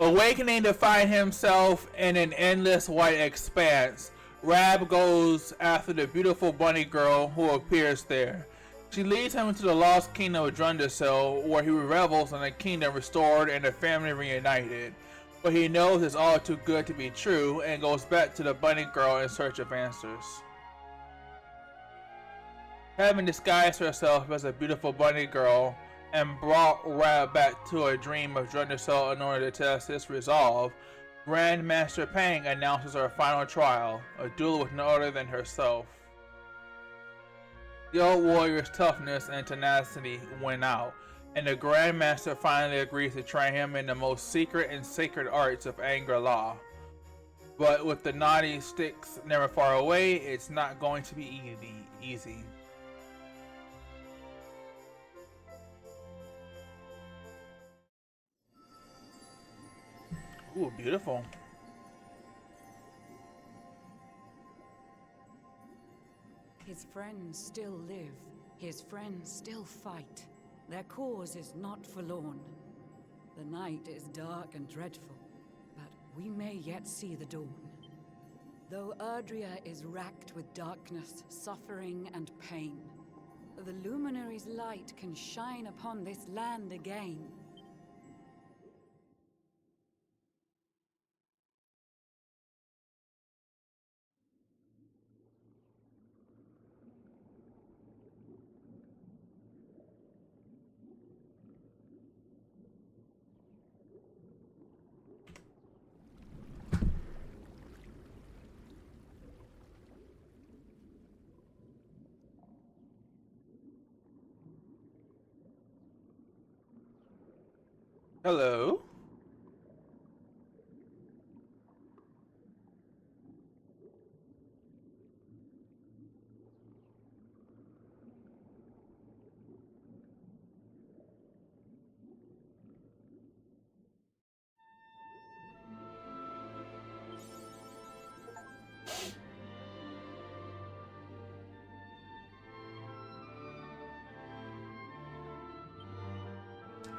Awakening to find himself in an endless white expanse, Rab goes after the beautiful bunny girl who appears there. She leads him into the lost kingdom of Drundacel, where he revels in a kingdom restored and a family reunited. But he knows it's all too good to be true and goes back to the bunny girl in search of answers. Having disguised herself as a beautiful bunny girl and brought Rab back to a dream of Drundacel in order to test his resolve, Grandmaster Pang announces her final trial, a duel with no other than herself. The old warrior's toughness and tenacity win out, and the Grandmaster finally agrees to train him in the most secret and sacred arts of Angri-La. But with the naughty sticks never far away, it's not going to be easy. Ooh, beautiful. His friends still live. His friends still fight. Their cause is not forlorn. The night is dark and dreadful, but we may yet see the dawn. Though Erdrea is racked with darkness, suffering, and pain, the Luminary's light can shine upon this land again. Hello?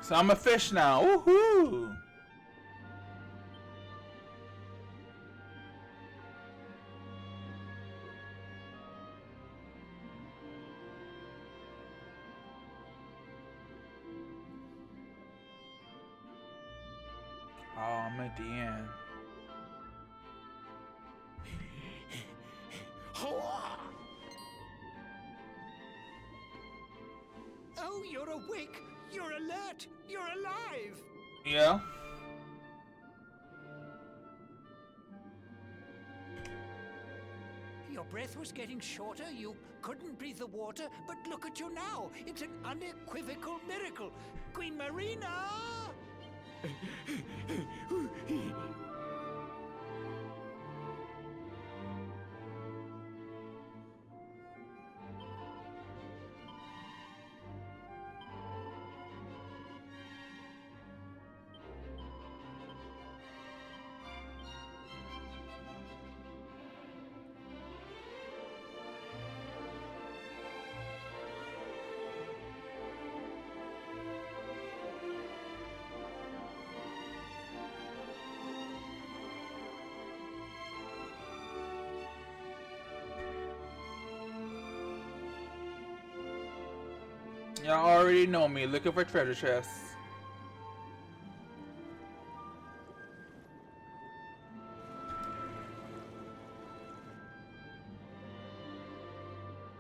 So I'm a fish now. Woohoo! Oh, I'm at the end. Oh, you're awake! You're alert! You're alive! Yeah. Your breath was getting shorter, you couldn't breathe the water, but look at you now! It's an unequivocal miracle! Queen Marina! Y'all already know me, looking for treasure chests.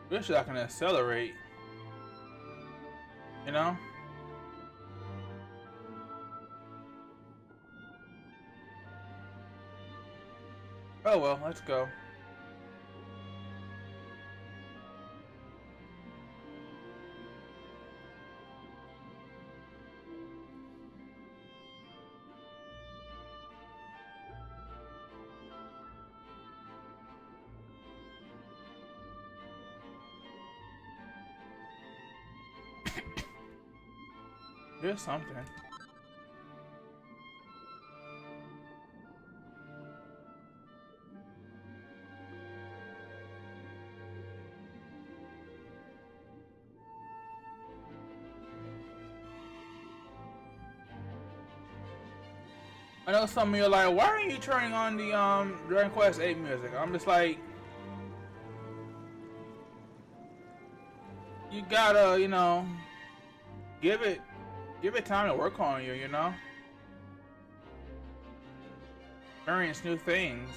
Wish I can accelerate. You know? Oh well, let's go. There's something. I know some of you are like, why aren't you turning on the Dragon Quest 8 music? I'm just like, you gotta, you know, give it time to work on you, you know? Experience new things.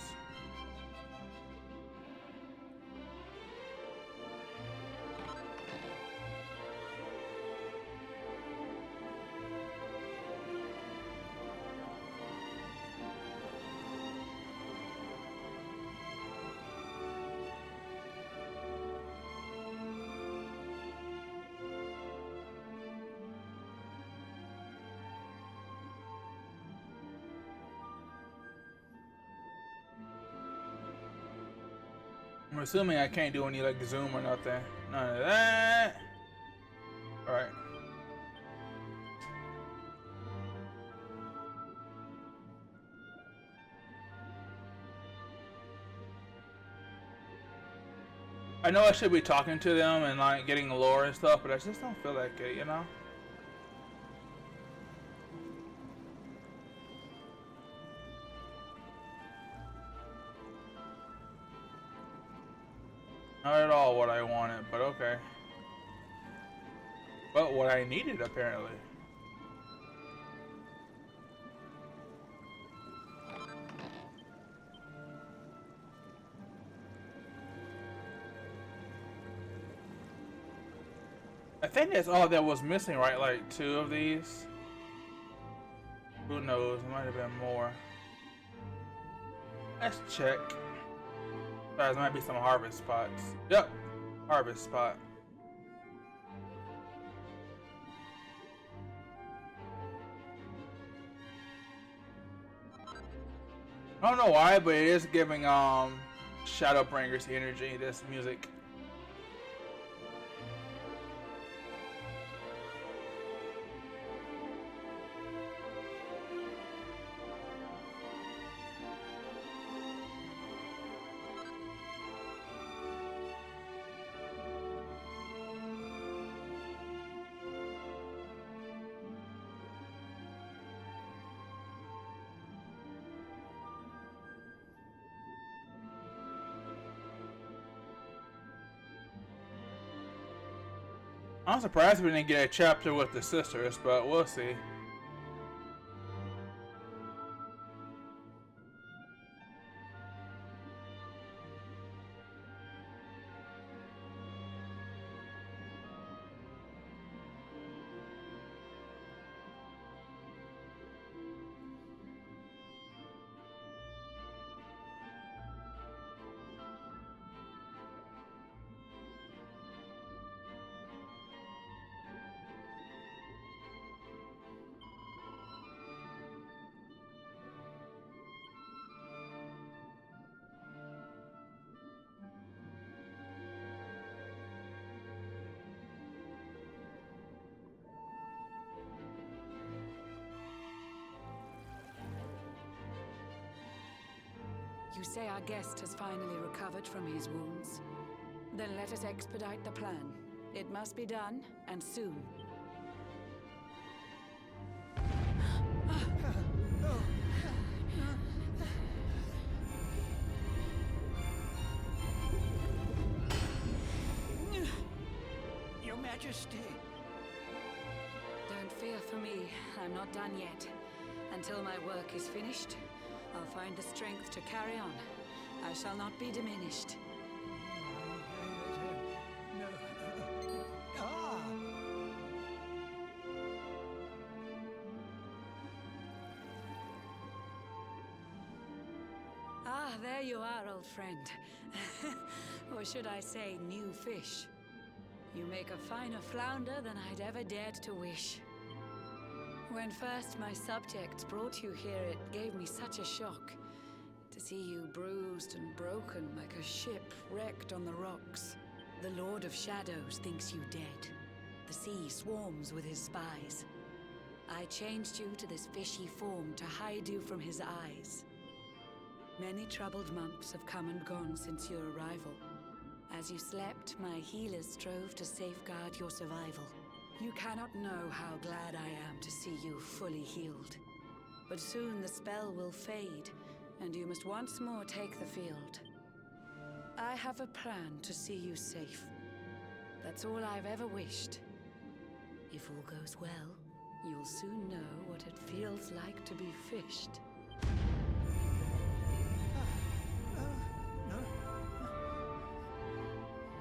I'm assuming I can't do any like zoom or nothing. None of that. Alright. I know I should be talking to them and like getting lore and stuff, but I just don't feel like it, you know? Not at all what I wanted, but okay. But what I needed, apparently. I think that's all that was missing, right? Like 2 of these. Who knows? It might have been more. Let's check. There might be some harvest spots. Yep, harvest spot. I don't know why, but it is giving Shadowbringers energy, this music. I'm surprised we didn't get a chapter with the sisters, but we'll see. You say our guest has finally recovered from his wounds? Then let us expedite the plan. It must be done, and soon. Your Majesty. Don't fear for me. I'm not done yet. Until my work is finished, I'll find the strength to carry on. I shall not be diminished. Ah, there you are, old friend. Or should I say, new fish. You make a finer flounder than I'd ever dared to wish. When first my subjects brought you here, it gave me such a shock. To see you bruised and broken like a ship wrecked on the rocks. The Lord of Shadows thinks you dead. The sea swarms with his spies. I changed you to this fishy form to hide you from his eyes. Many troubled months have come and gone since your arrival. As you slept, my healers strove to safeguard your survival. You cannot know how glad I am to see you fully healed. But soon the spell will fade, and you must once more take the field. I have a plan to see you safe. That's all I've ever wished. If all goes well, you'll soon know what it feels like to be fished.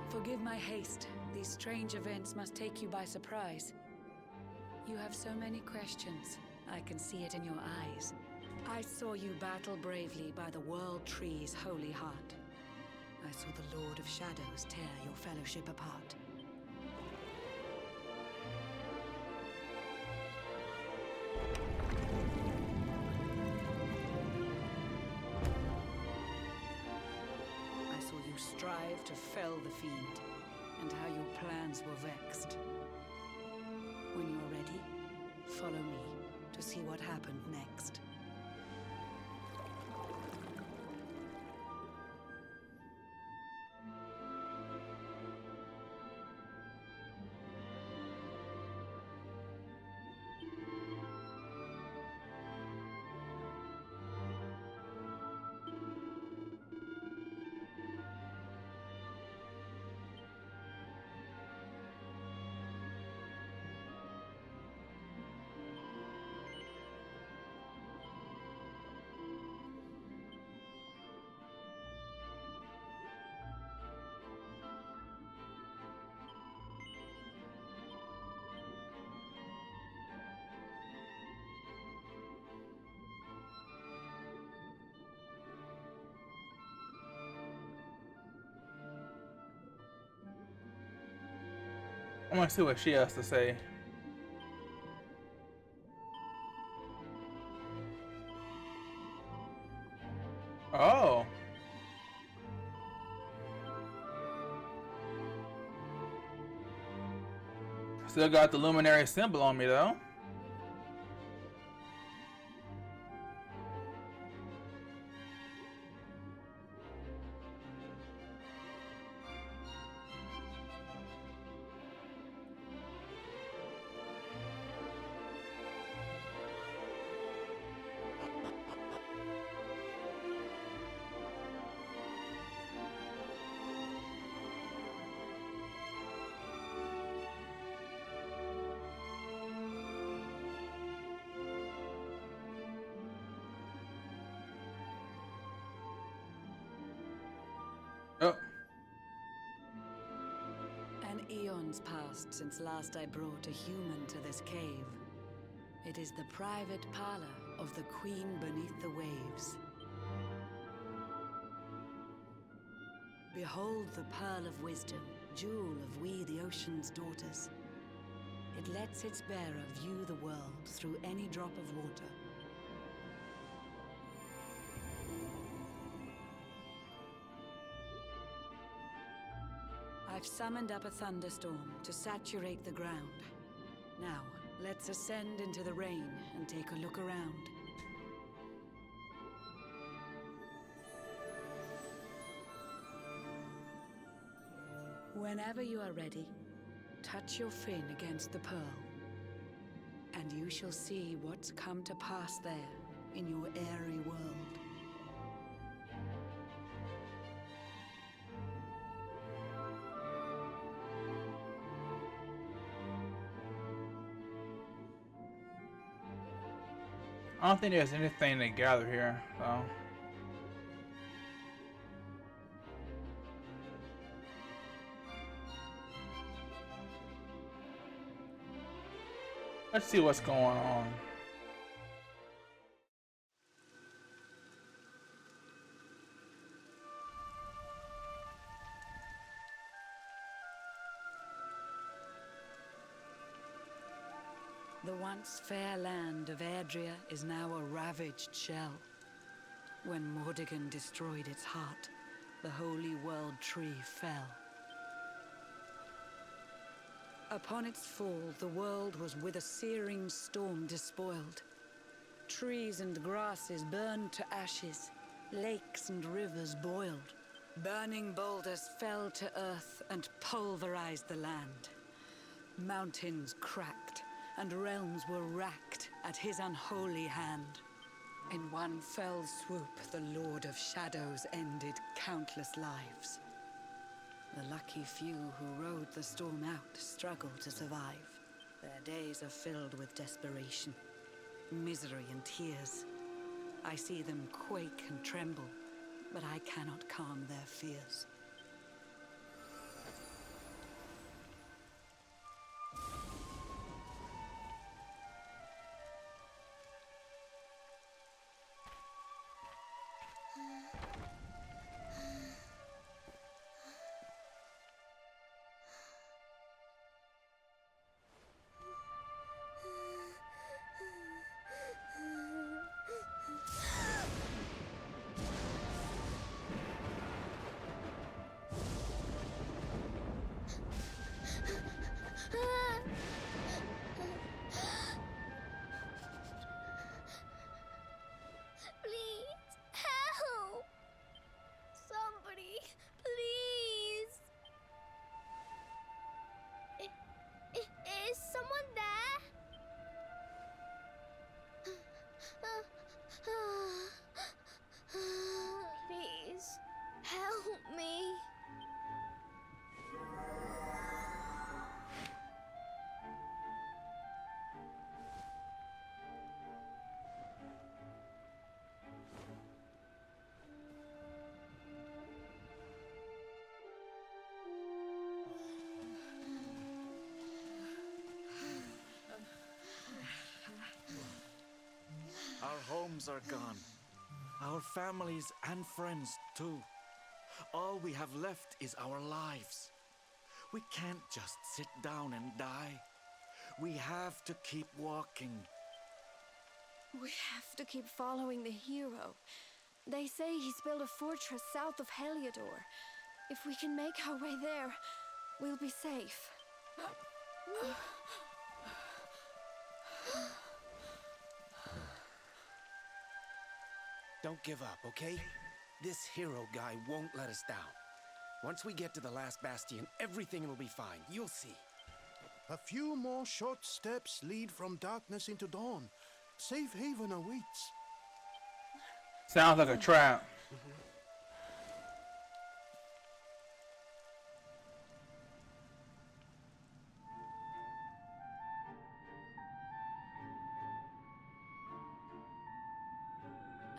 Forgive my haste. These strange events must take you by surprise. You have so many questions. I can see it in your eyes. I saw you battle bravely by the World Tree's holy heart. I saw the Lord of Shadows tear your fellowship apart. I saw you strive to fell the fiend, and how your plans were vexed. When you're ready, follow me to see what happened next. I want to see what she has to say. Oh. Still got the luminary symbol on me though. Oh. An eon's passed since last I brought a human to this cave. It is the private parlor of the Queen beneath the waves. Behold the pearl of wisdom, jewel of we the ocean's daughters. It lets its bearer view the world through any drop of water. I've summoned up a thunderstorm to saturate the ground. Now, let's ascend into the rain and take a look around. Whenever you are ready, touch your fin against the pearl, and you shall see what's come to pass there in your airy world. I don't think there's anything to gather here, so. Let's see what's going on. The once fair land of Erdrea is now a ravaged shell. When Mordegon destroyed its heart, the holy world tree fell. Upon its fall, the world was with a searing storm despoiled. Trees and grasses burned to ashes, lakes and rivers boiled. Burning boulders fell to earth and pulverized the land. Mountains cracked, and realms were racked at his unholy hand. In one fell swoop, the Lord of Shadows ended countless lives. The lucky few who rode the storm out struggle to survive. Their days are filled with desperation, misery and tears. I see them quake and tremble, but I cannot calm their fears. Please, help! Somebody, please! Is someone there? Please, help me. Our homes are gone. Our families and friends, too. All we have left is our lives. We can't just sit down and die. We have to keep walking. We have to keep following the hero. They say he's built a fortress south of Heliodor. If we can make our way there, we'll be safe. Don't give up, okay? This hero guy won't let us down. Once we get to the last bastion, everything will be fine. You'll see. A few more short steps lead from darkness into dawn. Safe haven awaits. Sounds like a trap.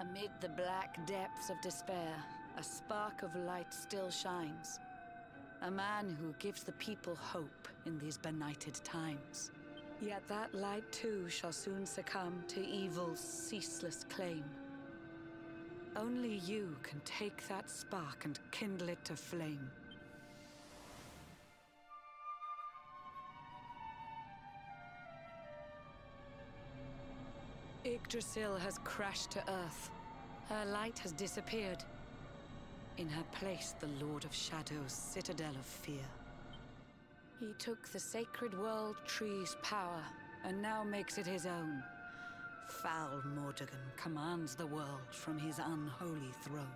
Amid the black depths of despair, a spark of light still shines. A man who gives the people hope in these benighted times. Yet that light too shall soon succumb to evil's ceaseless claim. Only you can take that spark and kindle it to flame. Yggdrasil has crashed to earth. Her light has disappeared. In her place, the Lord of Shadows' citadel of fear. He took the sacred world tree's power, and now makes it his own. Foul Mordegon commands the world from his unholy throne.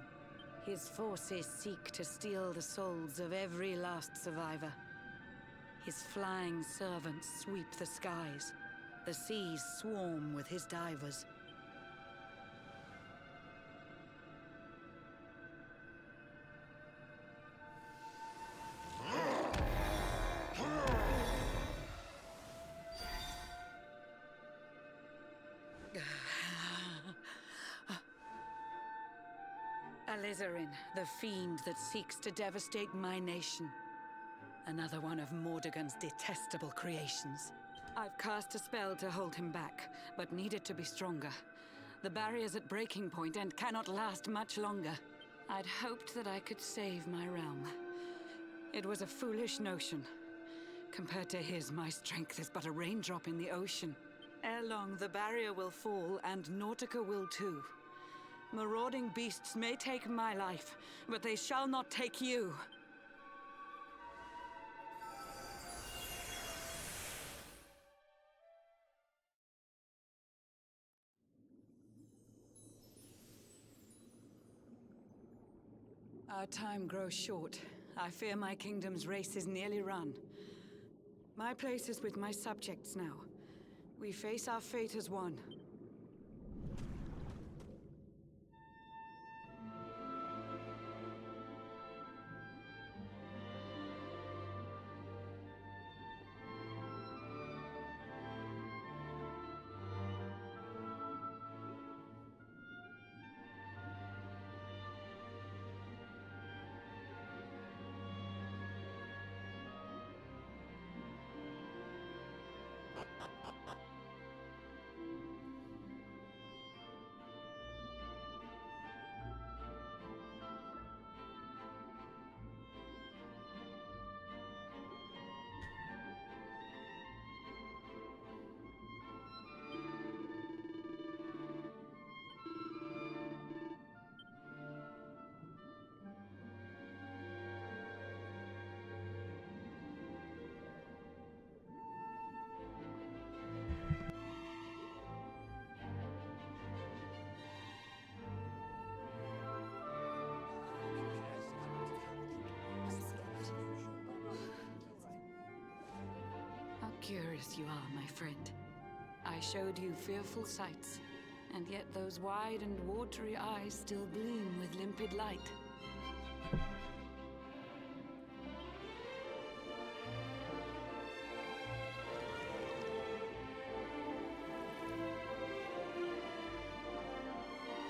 His forces seek to steal the souls of every last survivor. His flying servants sweep the skies. The seas swarm with his divers. Alizarin, the fiend that seeks to devastate my nation. Another one of Mordegon's detestable creations. I've cast a spell to hold him back, but need it to be stronger. The barrier's at breaking point and cannot last much longer. I'd hoped that I could save my realm. It was a foolish notion. Compared to his, my strength is but a raindrop in the ocean. Ere long, the barrier will fall, and Nautica will too. Marauding beasts may take my life, but they shall not take you. Our time grows short. I fear my kingdom's race is nearly run. My place is with my subjects now. We face our fate as one. curious you are, my friend. I showed you fearful sights, and yet those wide and watery eyes still gleam with limpid light.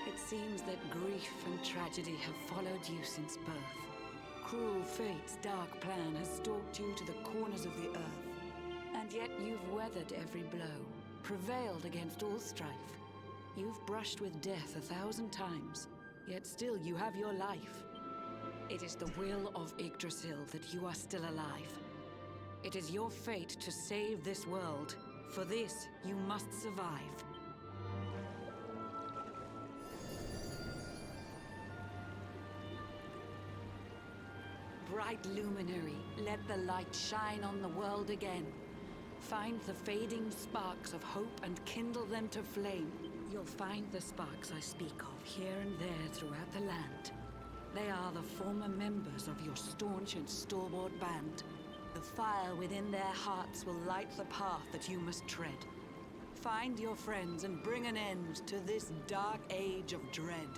It seems that grief and tragedy have followed you since birth. Cruel fate's dark plan has stalked you to the corners of the earth. And yet you've weathered every blow, prevailed against all strife. You've brushed with death 1,000 times, yet still you have your life. It is the will of Yggdrasil that you are still alive. It is your fate to save this world. For this, you must survive. Bright luminary, let the light shine on the world again. Find the fading sparks of hope and kindle them to flame. You'll find the sparks I speak of here and there throughout the land. They are the former members of your staunch and stalwart band. The fire within their hearts will light the path that you must tread. Find your friends and bring an end to this dark age of dread.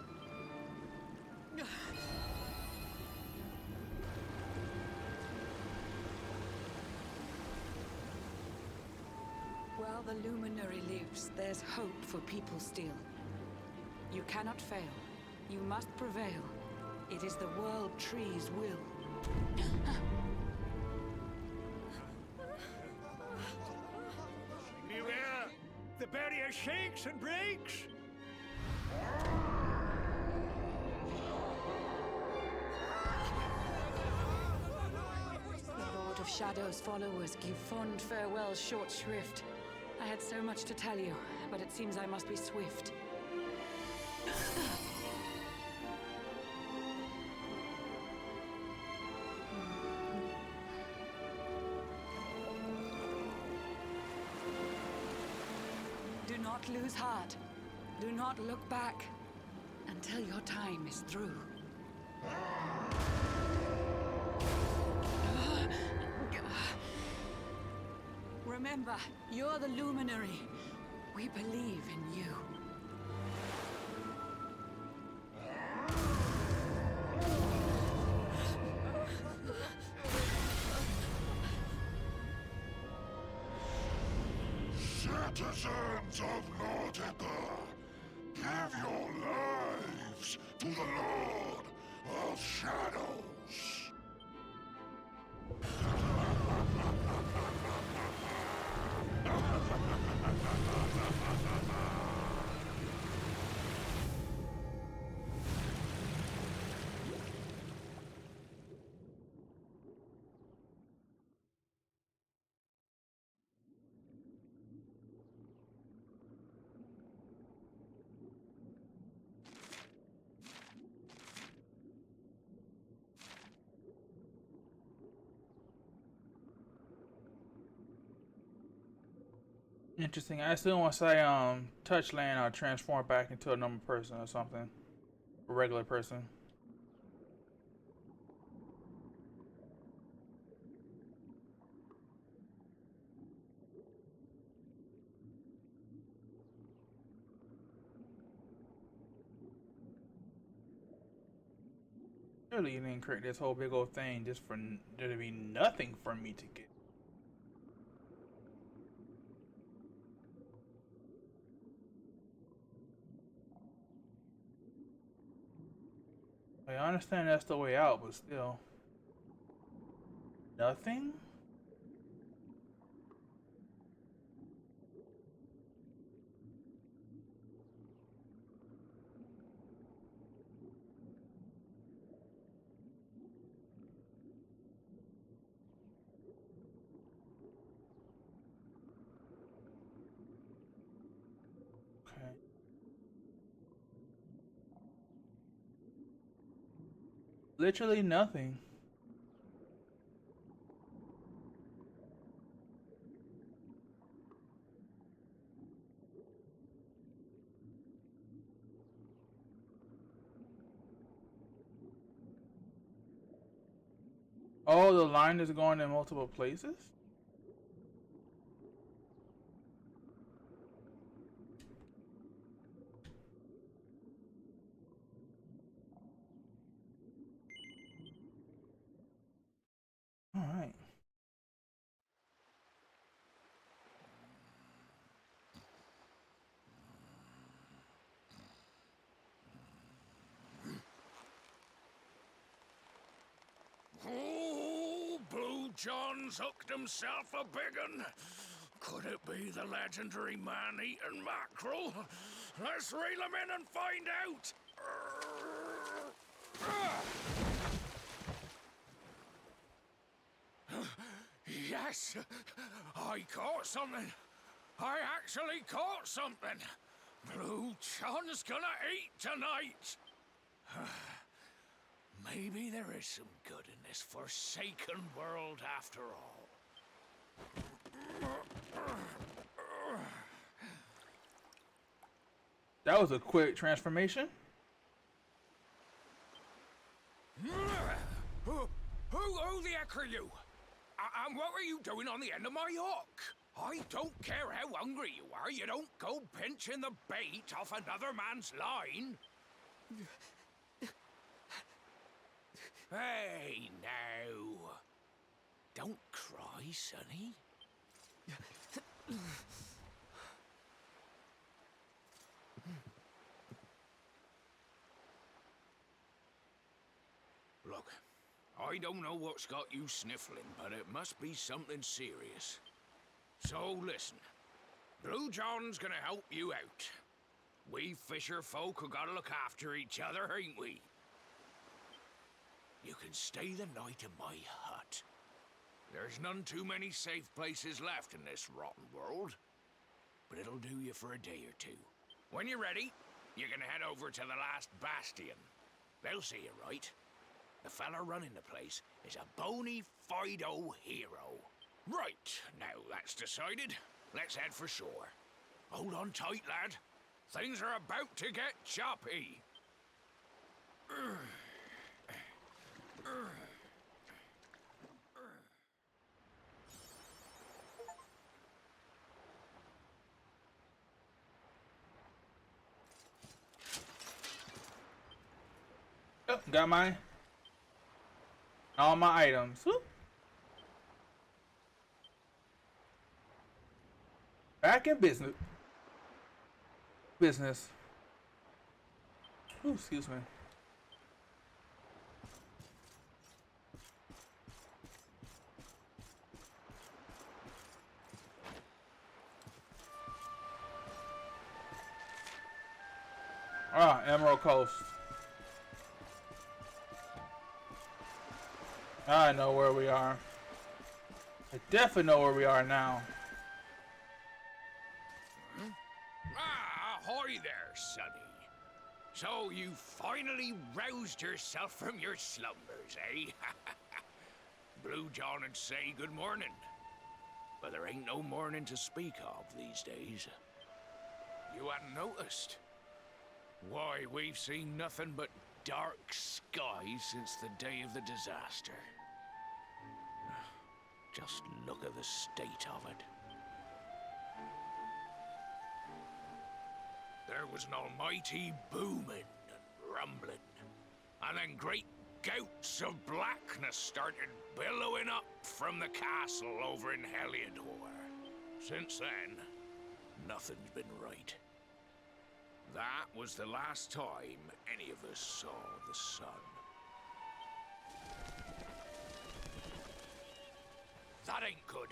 While the luminary lives, there's hope for people still. You cannot fail. You must prevail. It is the World Tree's will. Beware! The barrier shakes and breaks! The Lord of Shadow's followers give fond farewell short shrift. I had so much to tell you, but it seems I must be swift. Do not lose heart. Do not look back until your time is through. Remember, you're the luminary. We believe in you. Citizens of Nautica, give your lives to the Lord of Shadows. Interesting. I assume once I touch land, I'll transform back into a normal person or something, a regular person. Surely you didn't create this whole big old thing just for there to be nothing for me to get. I understand that's the way out, but still. Nothing? Okay. Literally nothing. Oh, the line is going in multiple places? John's hooked himself a big un. Could it be the legendary man-eating mackerel? Let's reel him in and find out. Yes, I caught something. I actually caught something. Blue John's gonna eat tonight. Maybe there is some good in this forsaken world after all. That was a quick transformation. Who the heck are you? And what were you doing on the end of my hook? I don't care how hungry you are, you don't go pinching the bait off another man's line. Hey, now. Don't cry, sonny. Look, I don't know what's got you sniffling, but it must be something serious. So listen, Blue John's gonna help you out. We fisher folk have gotta look after each other, ain't we? You can stay the night in my hut. There's none too many safe places left in this rotten world. But it'll do you for a day or two. When you're ready, you can head over to the last bastion. They'll see you right. The fella running the place is a bona fide hero. Right, now that's decided. Let's head for shore. Hold on tight, lad. Things are about to get choppy. Oh, got all my items. Whoop. Back in business. Ooh, excuse me. Ah, Emerald Coast. I know where we are. I definitely know where we are now. Ahoy there, sonny. So you finally roused yourself from your slumbers, eh? Blue John would say good morning. But there ain't no morning to speak of these days. You hadn't noticed? Why, we've seen nothing but dark skies since the day of the disaster. Just look at the state of it. There was an almighty booming and rumbling, and then great gouts of blackness started billowing up from the castle over in Heliodor. Since then, nothing's been right. That was the last time any of us saw the sun. That ain't good.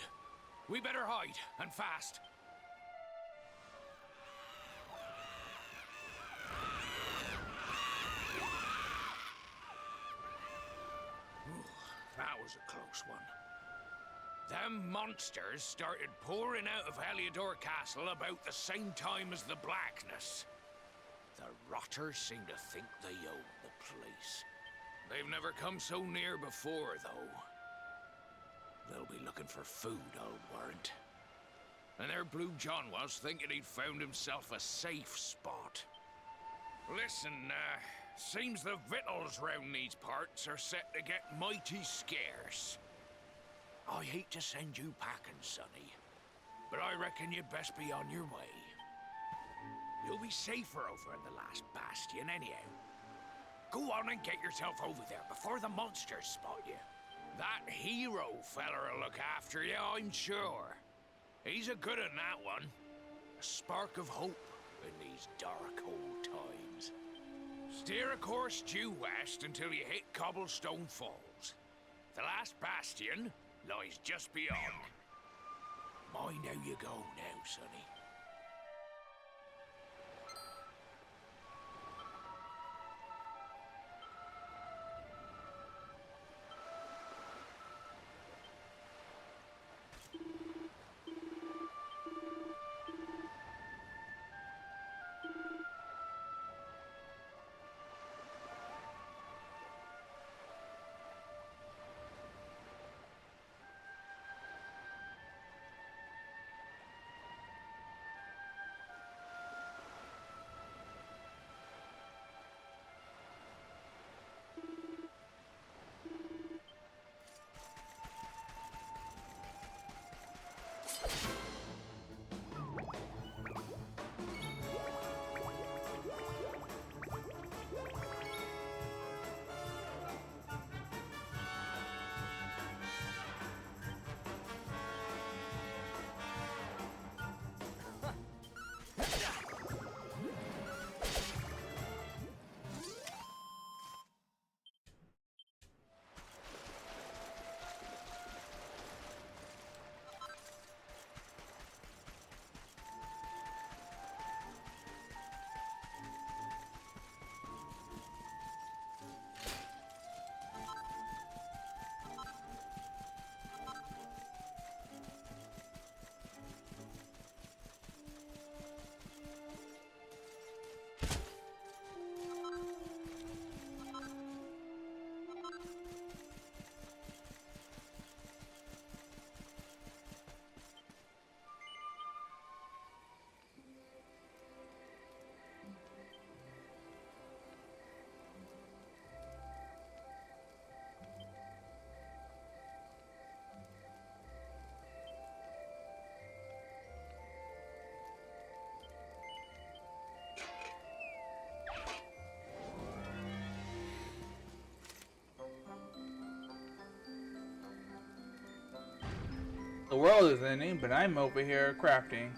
We better hide, and fast. That was a close one. Them monsters started pouring out of Heliodor Castle about the same time as the blackness. The rotters seem to think they own the place. They've never come so near before, though. They'll be looking for food, I'll warrant. And there Blue John was, thinking he'd found himself a safe spot. Listen, seems the victuals round these parts are set to get mighty scarce. I hate to send you packing, sonny, but I reckon you'd best be on your way. You'll be safer over in the last bastion anyhow. Go on and get yourself over there before the monsters spot you. That hero feller'll look after you, I'm sure. He's a good un, that one. A spark of hope in these dark old times. Steer a course due west until you hit Cobblestone Falls. The last bastion, lies just beyond. Mind how you go now, sonny. The world is ending, but I'm over here crafting.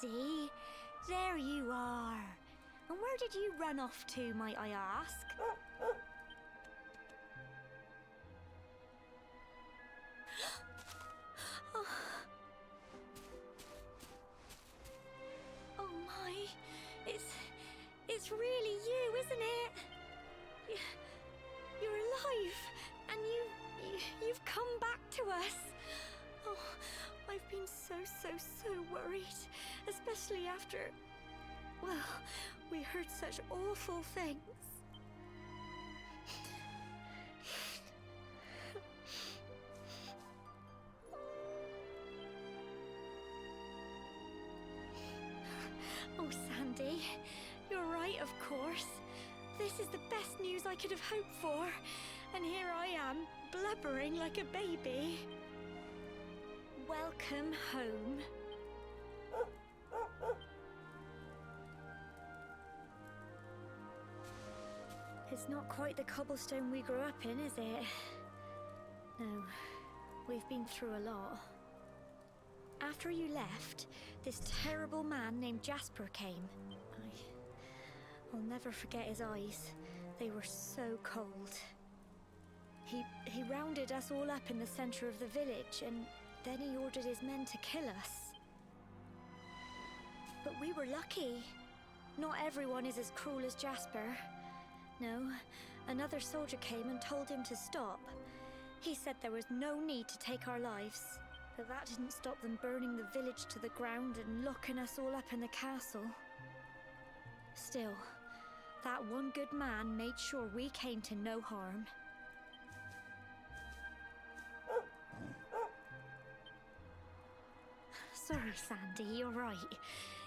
Sandy. There you are. And where did you run off to, might I ask? Oh my, it's really you, isn't it? You're alive, and you've come back to us. Oh, I've been so worried, especially after, well, we heard such awful things. Oh, Sandy, you're right, of course. This is the best news I could have hoped for. And here I am, blubbering like a baby. Welcome home. It's not quite the cobblestone we grew up in, is it? No, we've been through a lot. After you left, this terrible man named Jasper came. I'll never forget his eyes. They were so cold. He rounded us all up in the center of the village, and then he ordered his men to kill us. But we were lucky. Not everyone is as cruel as Jasper. No, another soldier came and told him to stop. He said there was no need to take our lives. But that didn't stop them burning the village to the ground and locking us all up in the castle. Still, that one good man made sure we came to no harm. Sorry, Sandy, you're right.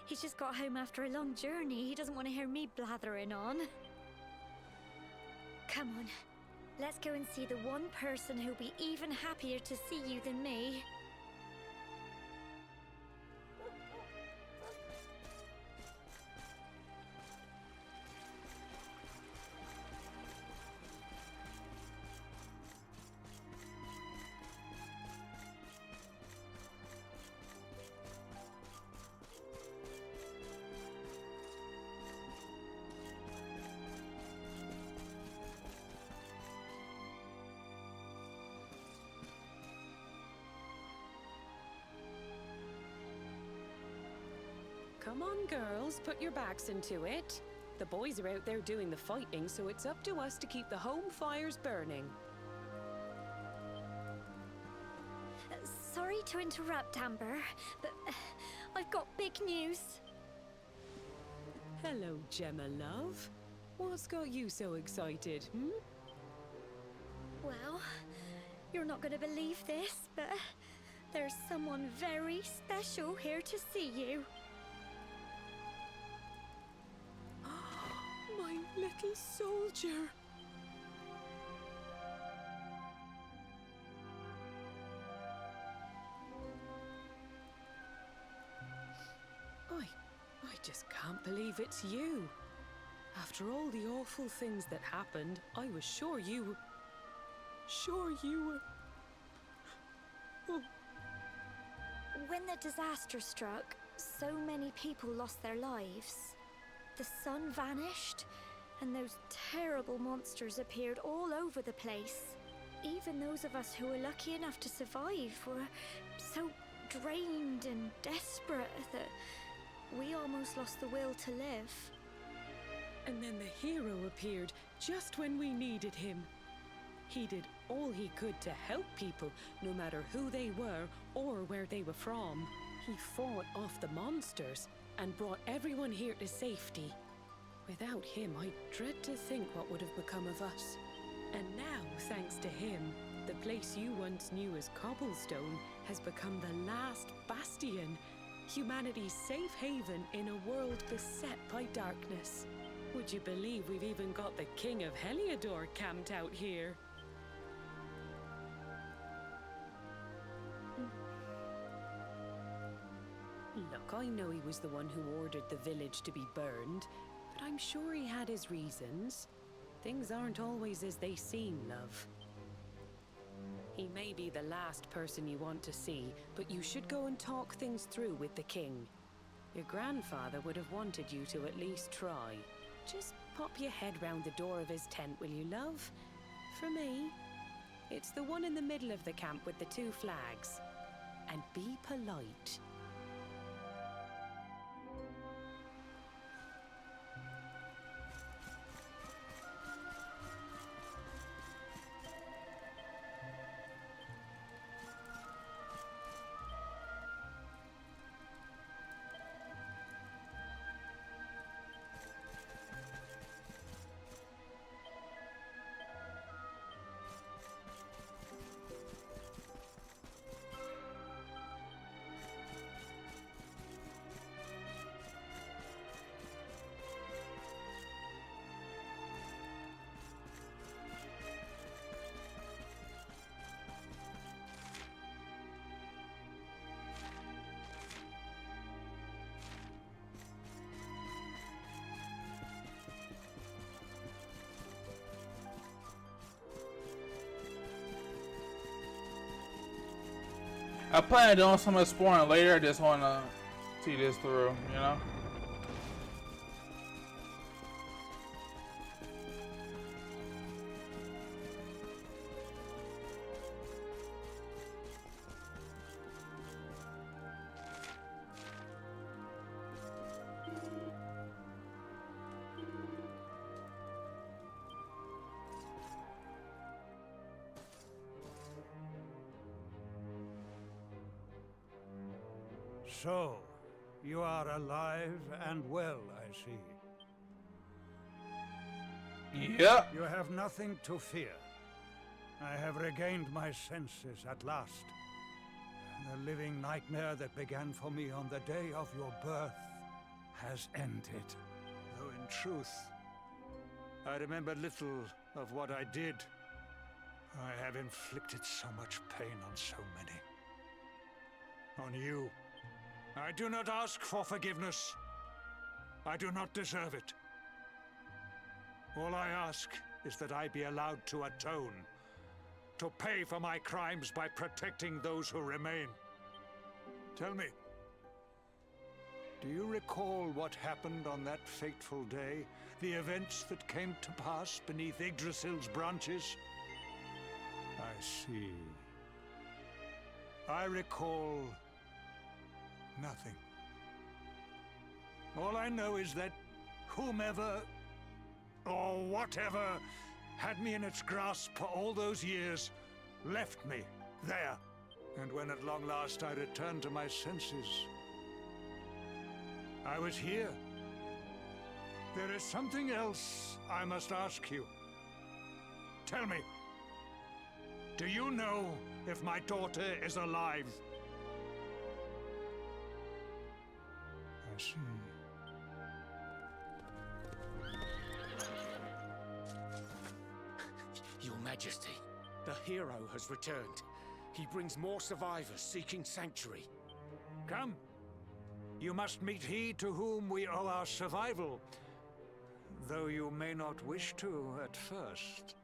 He's just got home after a long journey. He doesn't want to hear me blathering on. Come on, let's go and see the one person who'll be even happier to see you than me. Come on, girls, put your backs into it. The boys are out there doing the fighting, so it's up to us to keep the home fires burning. Sorry to interrupt, Amber, but I've got big news. Hello, Gemma, love. What's got you so excited, hmm? Well, you're not going to believe this, but there's someone very special here to see you. My little soldier. I just can't believe it's you. After all the awful things that happened, I was sure you were... Oh. When the disaster struck, so many people lost their lives. The sun vanished, and those terrible monsters appeared all over the place. Even those of us who were lucky enough to survive were so drained and desperate that we almost lost the will to live. And then the hero appeared just when we needed him. He did all he could to help people, no matter who they were or where they were from. He fought off the monsters and brought everyone here to safety. Without him, I dread to think what would have become of us. And now, thanks to him, the place you once knew as Cobblestone has become the last bastion, humanity's safe haven in a world beset by darkness. Would you believe we've even got the King of Heliodor camped out here? Look, I know he was the one who ordered the village to be burned, but I'm sure he had his reasons. Things aren't always as they seem, love. He may be the last person you want to see, but you should go and talk things through with the king. Your grandfather would have wanted you to at least try. Just pop your head round the door of his tent, will you, love? For me. It's the one in the middle of the camp with the 2 flags. And be polite. I plan on doing some exploring later. I just want to see this through, you know? So, you are alive and well, I see. Yep. You have nothing to fear. I have regained my senses at last. The living nightmare that began for me on the day of your birth has ended. Though in truth, I remember little of what I did. I have inflicted so much pain on so many. On you. I do not ask for forgiveness. I do not deserve it. All I ask is that I be allowed to atone, to pay for my crimes by protecting those who remain. Tell me, do you recall what happened on that fateful day? The events that came to pass beneath Yggdrasil's branches? I see. I recall nothing. All I know is that whomever or whatever had me in its grasp for all those years left me there. And when at long last I returned to my senses, I was here. There is something else I must ask you. Tell me, do you know if my daughter is alive? I see. Your Majesty, the hero has returned. He brings more survivors seeking sanctuary. Come. You must meet he to whom we owe our survival, though you may not wish to at first.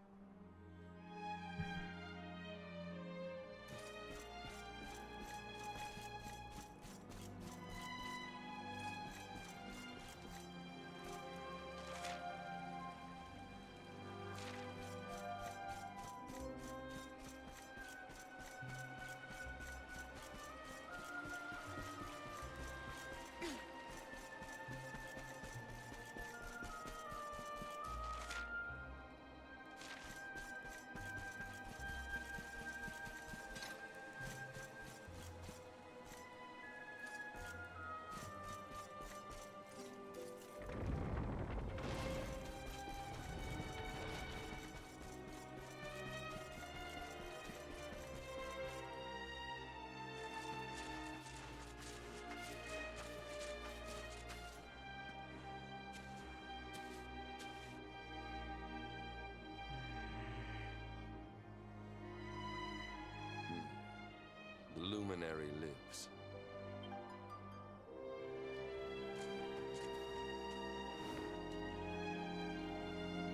The luminary lives.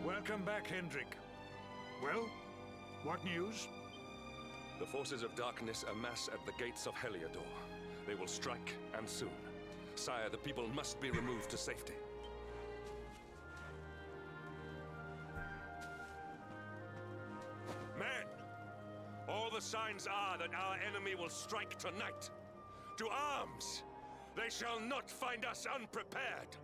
Welcome back, Hendrik. Well, what news? The forces of darkness amass at the gates of Heliodor. They will strike, and soon. Sire, the people must be removed to safety. Men! All the signs are that our enemy will strike tonight. To arms! They shall not find us unprepared!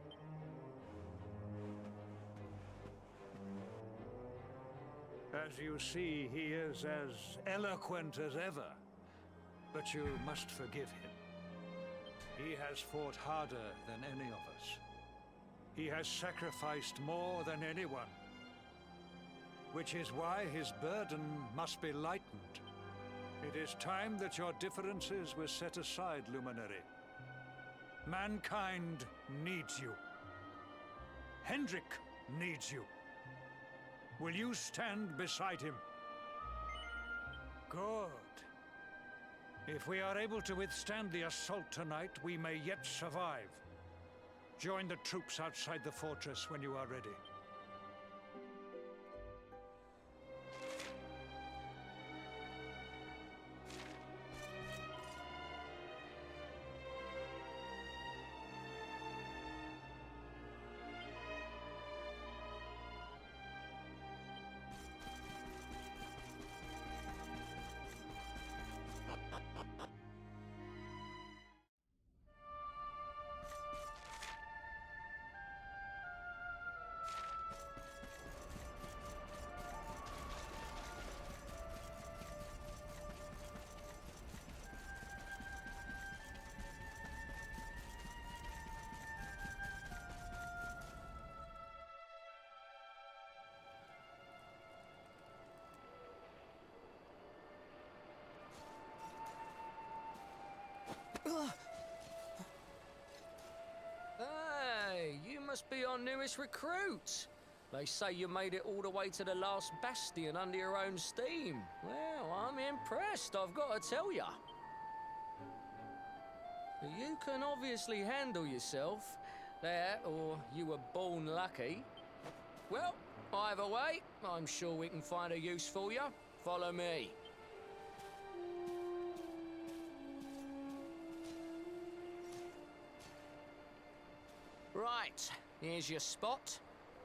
As you see, he is as eloquent as ever. But you must forgive him. He has fought harder than any of us. He has sacrificed more than anyone. Which is why his burden must be lightened. It is time that your differences were set aside, Luminary. Mankind needs you. Hendrik needs you. Will you stand beside him? Good. If we are able to withstand the assault tonight, we may yet survive. Join the troops outside the fortress when you are ready. Hey, you must be our newest recruit. They say you made it all the way to the last bastion under your own steam. Well, I'm impressed, I've got to tell ya. You can obviously handle yourself. That, or you were born lucky. Well, either way, I'm sure we can find a use for you. Follow me. Right, here's your spot.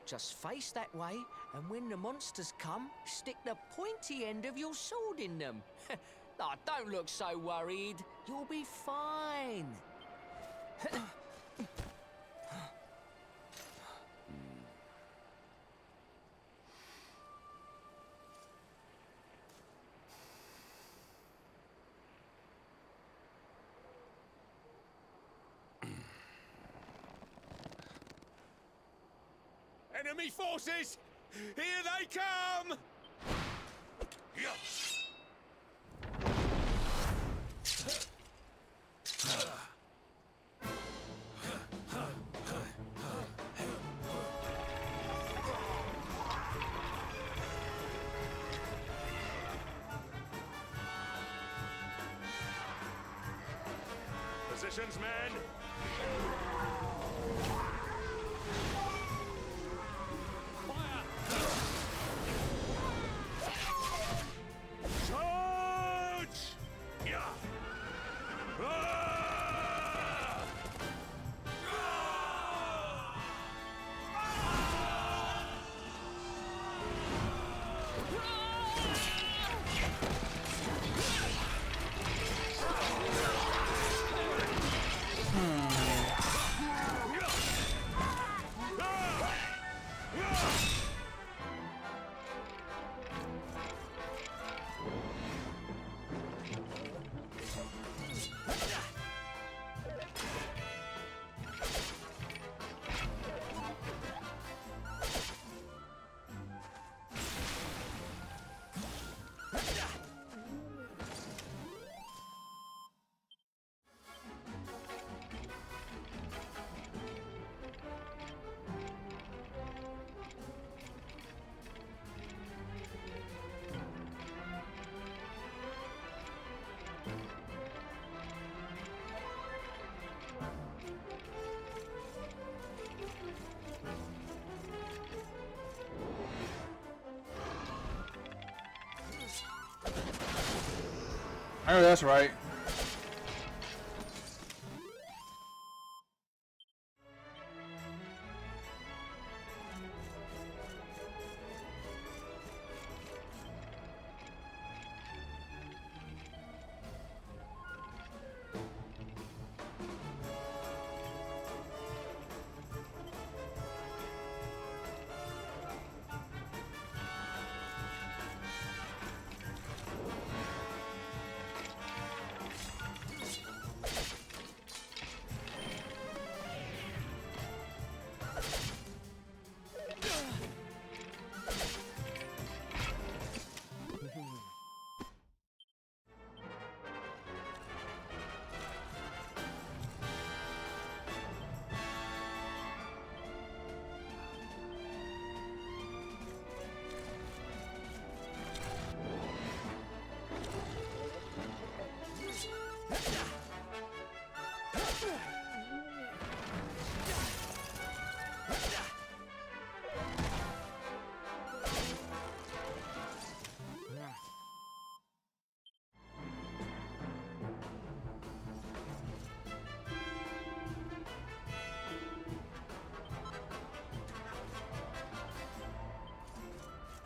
Just face that way, and when the monsters come, stick the pointy end of your sword in them. Oh, don't look so worried. You'll be fine. Enemy forces! Here they come! Yes! Positions, men! I know that's right.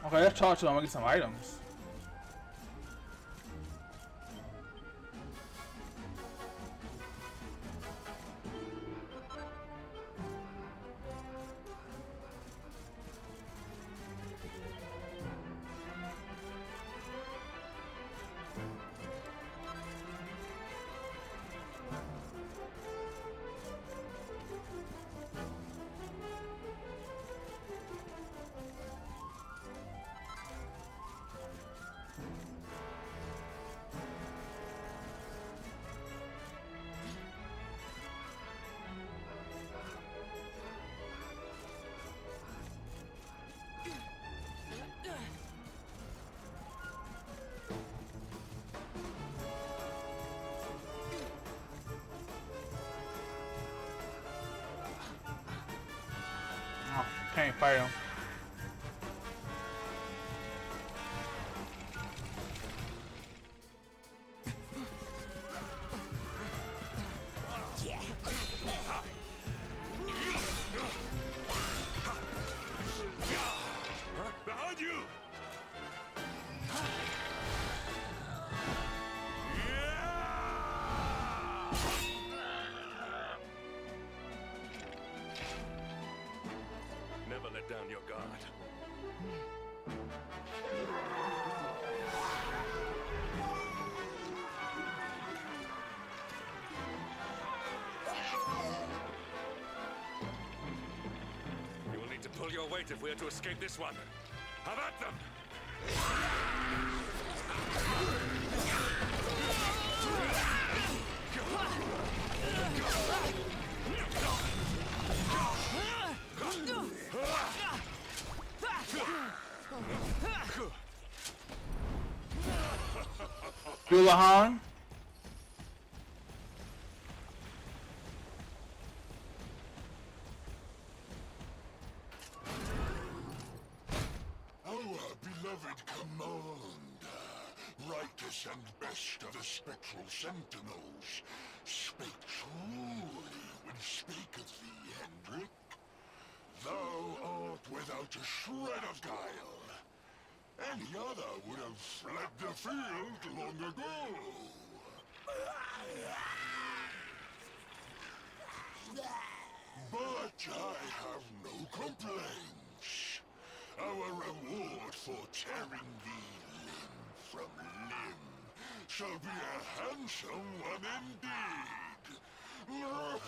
Okay, let's talk to him and get some items. Oh, can't fight him. Behind you! Never let down your guard. You will need to pull your weight if we are to escape this one. Have at them! Dulahan? Our beloved commander, brightest and best of the spectral sentinels, spake truly when spaketh thee, Hendrik. Thou art without a shred of guile. Any other would have fled the field long ago. But I have no complaints. Our reward for tearing thee limb from limb shall be a handsome one indeed. Well,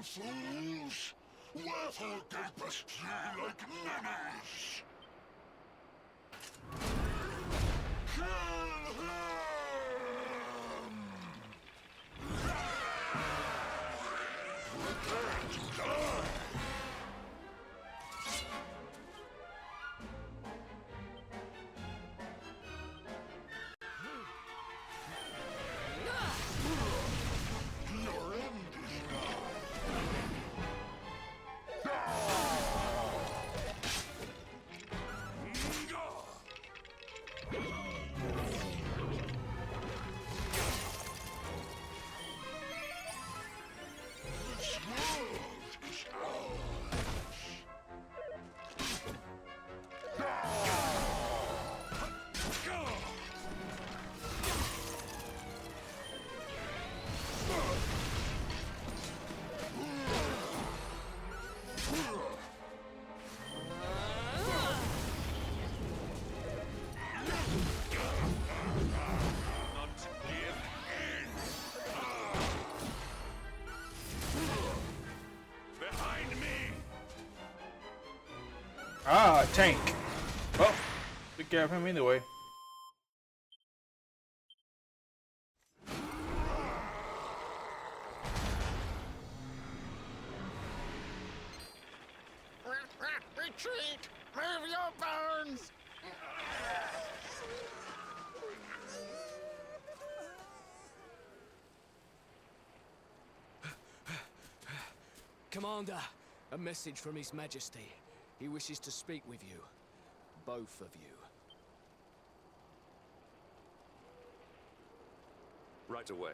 fools, wherefore gapest ye like ninnies? Kill him! Prepare to die! Your end is nigh. This world is ours. Not give in! Behind me! Ah, a tank. Well, take care of him anyway. Retreat! Move your bones! Commander, a message from His Majesty. He wishes to speak with you. Both of you. Right away.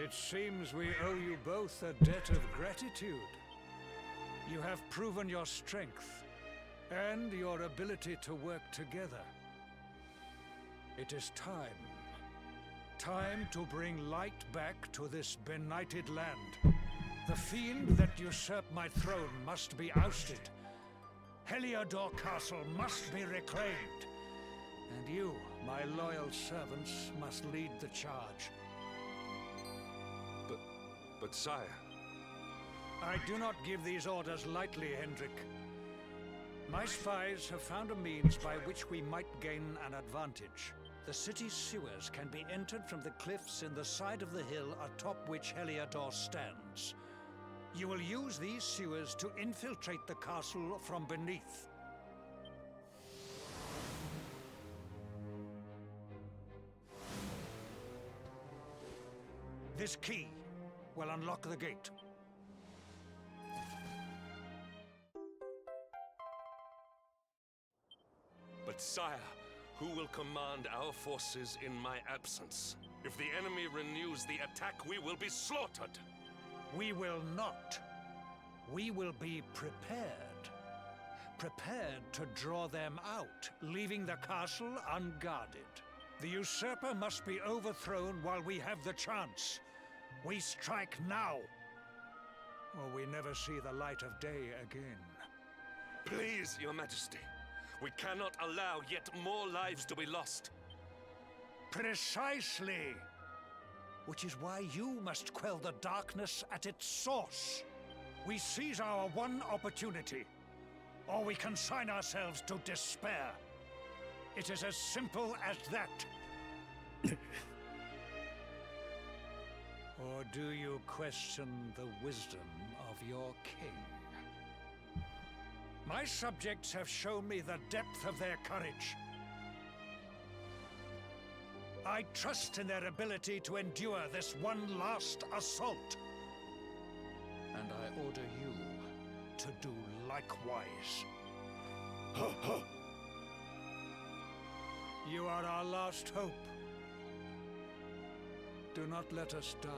It seems we owe you both a debt of gratitude. You have proven your strength and your ability to work together. It is time. Time to bring light back to this benighted land. The fiend that usurped my throne must be ousted. Heliodor Castle must be reclaimed. And you, my loyal servants, must lead the charge. But sire... I do not give these orders lightly, Hendrik. My spies have found a means by which we might gain an advantage. The city's sewers can be entered from the cliffs in the side of the hill atop which Heliodor stands. You will use these sewers to infiltrate the castle from beneath. This key will unlock the gate. But sire, who will command our forces in my absence? If the enemy renews the attack, we will be slaughtered. We will not. We will be prepared. Prepared to draw them out, leaving the castle unguarded. The usurper must be overthrown while we have the chance. We strike now. or we never see the light of day again. Please, Your Majesty. We cannot allow yet more lives to be lost. Precisely! Which is why you must quell the darkness at its source. We seize our one opportunity, or we consign ourselves to despair. It is as simple as that. Or do you question the wisdom of your king? My subjects have shown me the depth of their courage. I trust in their ability to endure this one last assault. And I order you to do likewise. You are our last hope. Do not let us down.